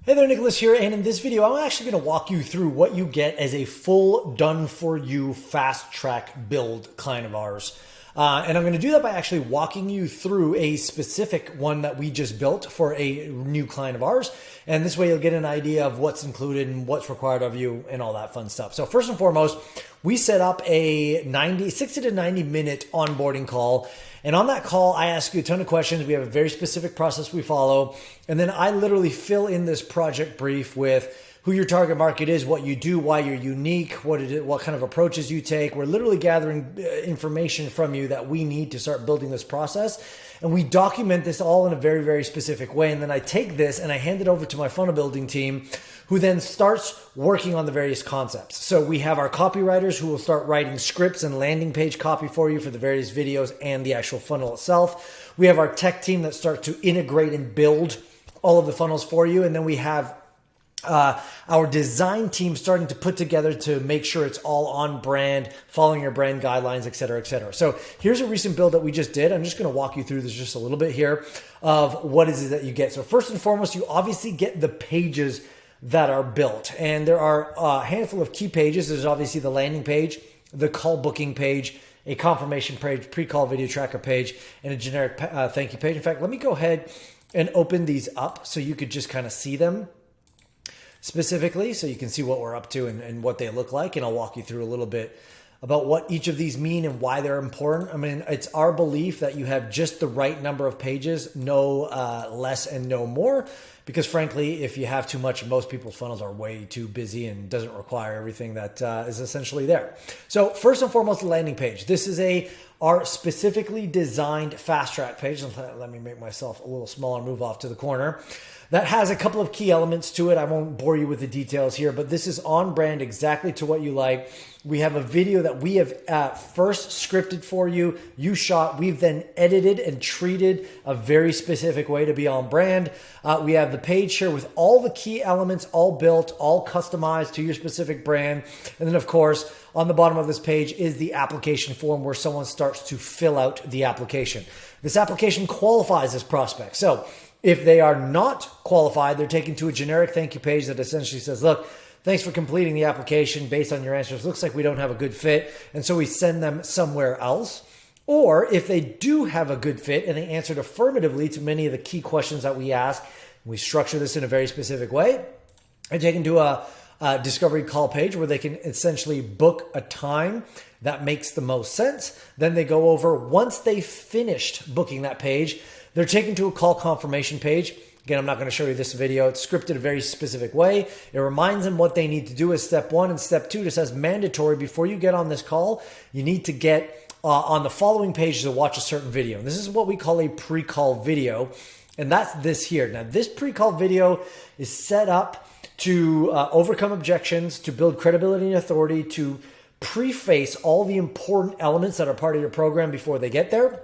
Hey there, Nicholas here, and in this video, I'm actually going to walk you through what you get as a full done-for-you fast-track build client of ours. And I'm going to do that by actually walking you through a specific one that we just built for a new client of ours. And this way you'll get an idea of what's included and what's required of you and all that fun stuff. So first and foremost, we set up a 60 to 90 minute onboarding call. And on that call, I ask you a ton of questions. We have a very specific process we follow. And then I literally fill in this project brief with who your target market is, what you do, why you're unique, what kind of approaches you take. We're literally gathering information from you that we need to start building this process. And we document this all in a very, very specific way. And then I take this and I hand it over to my funnel building team, who then starts working on the various concepts. So we have our copywriters who will start writing scripts and landing page copy for you for the various videos and the actual funnel itself. We have our tech team that starts to integrate and build all of the funnels for you. And then we have our design team starting to put together to make sure it's all on brand, following your brand guidelines, et cetera, et cetera. So here's a recent build that we just did. I'm just going to walk you through this just a little bit here of what is it that you get. So first and foremost, you obviously get the pages that are built, and there are a handful of key pages. There's obviously the landing page, the call booking page, a confirmation page, pre-call video tracker page, and a generic thank you page. In fact, let me go ahead and open these up so you could just kind of see them specifically, so you can see what we're up to and what they look like. And I'll walk you through a little bit about what each of these mean and why they're important. I mean, it's our belief that you have just the right number of pages, no less and no more, because frankly, if you have too much, most people's funnels are way too busy and doesn't require everything that is essentially there. So first and foremost, the landing page. This is our specifically designed fast track page. Let me make myself a little smaller, move off to the corner. That has a couple of key elements to it. I won't bore you with the details here, but this is on brand exactly to what you like. We have a video that we have first scripted for you. You shot. We've then edited and treated a very specific way to be on brand. We have the page here with all the key elements, all built, all customized to your specific brand. And then, of course, on the bottom of this page is the application form where someone starts to fill out the application. This application qualifies as prospect. So if they are not qualified, they're taken to a generic thank you page that essentially says, look, thanks for completing the application based on your answers. Looks like we don't have a good fit. And so we send them somewhere else. Or if they do have a good fit and they answered affirmatively to many of the key questions that we ask, we structure this in a very specific way. They're taken to a discovery call page where they can essentially book a time that makes the most sense. Then they go over, once they finished booking that page, they're taken to a call confirmation page. Again, I'm not going to show you this video. It's scripted a very specific way. It reminds them what they need to do as step one, and step two, it says mandatory. Before you get on this call, you need to get on the following page to watch a certain video. And this is what we call a pre-call video. And that's this here. Now, this pre-call video is set up to overcome objections, to build credibility and authority, to preface all the important elements that are part of your program before they get there.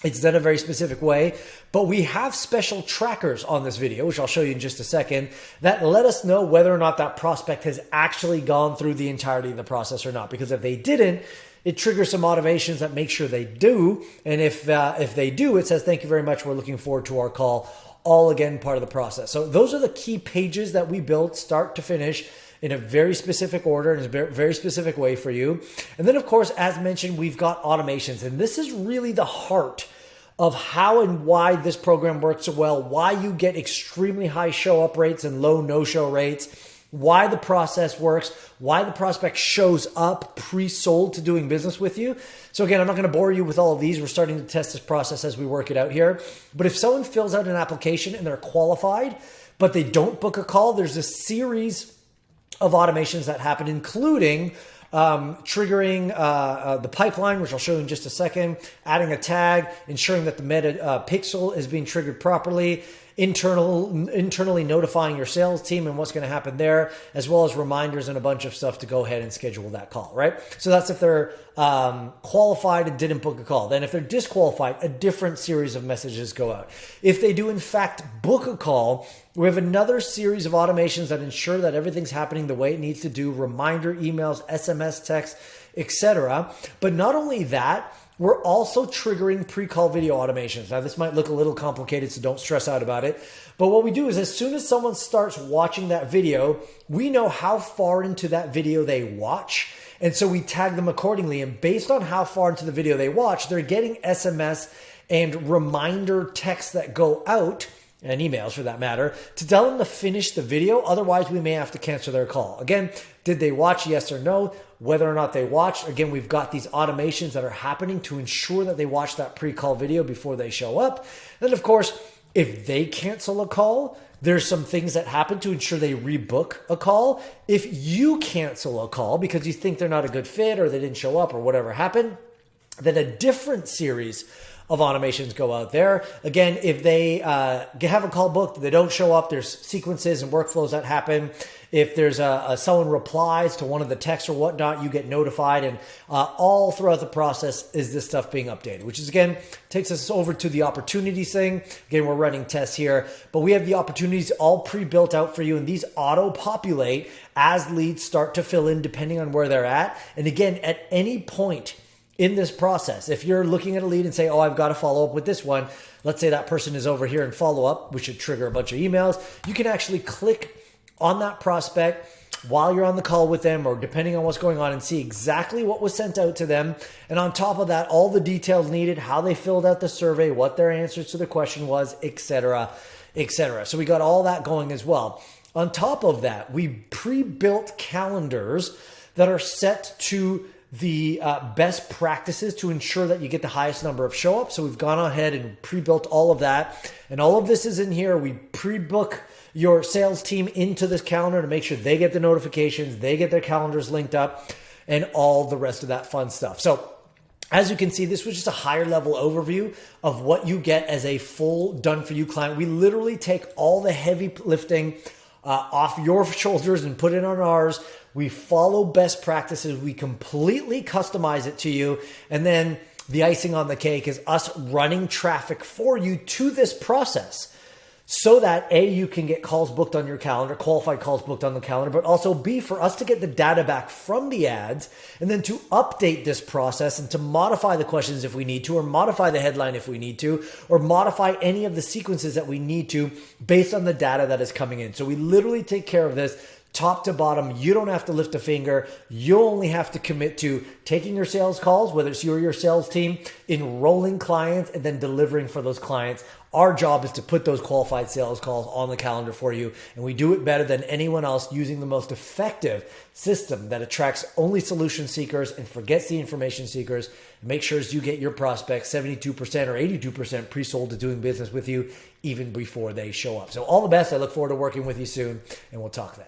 It's done a very specific way, but we have special trackers on this video, which I'll show you in just a second, that let us know whether or not that prospect has actually gone through the entirety of the process or not. Because if they didn't, it triggers some automations that make sure they do. And if they do, it says, thank you very much. We're looking forward to our call. All again, part of the process. So those are the key pages that we built start to finish in a very specific order and a very specific way for you. And then, of course, as mentioned, we've got automations. And this is really the heart of how and why this program works so well, why you get extremely high show-up rates and low no-show rates, why the process works, why the prospect shows up pre-sold to doing business with you. So again, I'm not going to bore you with all of these. We're starting to test this process as we work it out here. But if someone fills out an application and they're qualified, but they don't book a call, there's a series of automations that happen, including triggering the pipeline, which I'll show you in just a second, adding a tag, ensuring that the meta pixel is being triggered properly, internally notifying your sales team and what's going to happen there, as well as reminders and a bunch of stuff to go ahead and schedule that call, right? So that's if they're qualified and didn't book a call. Then if they're disqualified, a different series of messages go out. If they do in fact book a call, we have another series of automations that ensure that everything's happening the way it needs to do, reminder emails, SMS, text, etc. But not only that, we're also triggering pre-call video automations. Now, this might look a little complicated, so don't stress out about it. But what we do is as soon as someone starts watching that video, we know how far into that video they watch. And so we tag them accordingly. And based on how far into the video they watch, they're getting SMS and reminder texts that go out, and emails for that matter, to tell them to finish the video. Otherwise, we may have to cancel their call. Again, did they watch? Yes or no? Whether or not they watched, again, we've got these automations that are happening to ensure that they watch that pre-call video before they show up. And of course, if they cancel a call, there's some things that happen to ensure they rebook a call. If you cancel a call because you think they're not a good fit or they didn't show up or whatever happened, then a different series of automations go out there. Again, if they have a call booked, they don't show up, there's sequences and workflows that happen. If there's someone replies to one of the texts or whatnot, you get notified. And all throughout the process is this stuff being updated, which is, again, takes us over to the opportunities thing. Again, we're running tests here, but we have the opportunities all pre-built out for you. And these auto-populate as leads start to fill in depending on where they're at. And again, at any point in this process, if you're looking at a lead and say, oh, I've got to follow up with this one, let's say that person is over here and follow up, which should trigger a bunch of emails. You can actually click on that prospect while you're on the call with them, or depending on what's going on, and see exactly what was sent out to them. And on top of that, all the details needed, how they filled out the survey, what their answers to the question was, etc., etc. So we got all that going as well. On top of that, we pre-built calendars that are set to the best practices to ensure that you get the highest number of show ups. So we've gone ahead and pre-built all of that. And all of this is in here. We pre-book your sales team into this calendar to make sure they get the notifications, they get their calendars linked up, and all the rest of that fun stuff. So as you can see, this was just a higher level overview of what you get as a full done for you client. We literally take all the heavy lifting off your shoulders and put it on ours. We follow best practices. We completely customize it to you. And then the icing on the cake is us running traffic for you to this process so that A, you can get calls booked on your calendar, qualified calls booked on the calendar, but also B, for us to get the data back from the ads and then to update this process and to modify the questions if we need to, or modify the headline if we need to, or modify any of the sequences that we need to based on the data that is coming in. So we literally take care of this top to bottom. You don't have to lift a finger. You only have to commit to taking your sales calls, whether it's you or your sales team, enrolling clients, and then delivering for those clients. Our job is to put those qualified sales calls on the calendar for you. And we do it better than anyone else using the most effective system that attracts only solution seekers and forgets the information seekers. Make sure you get your prospects 72% or 82% pre-sold to doing business with you even before they show up. So all the best. I look forward to working with you soon, and we'll talk then.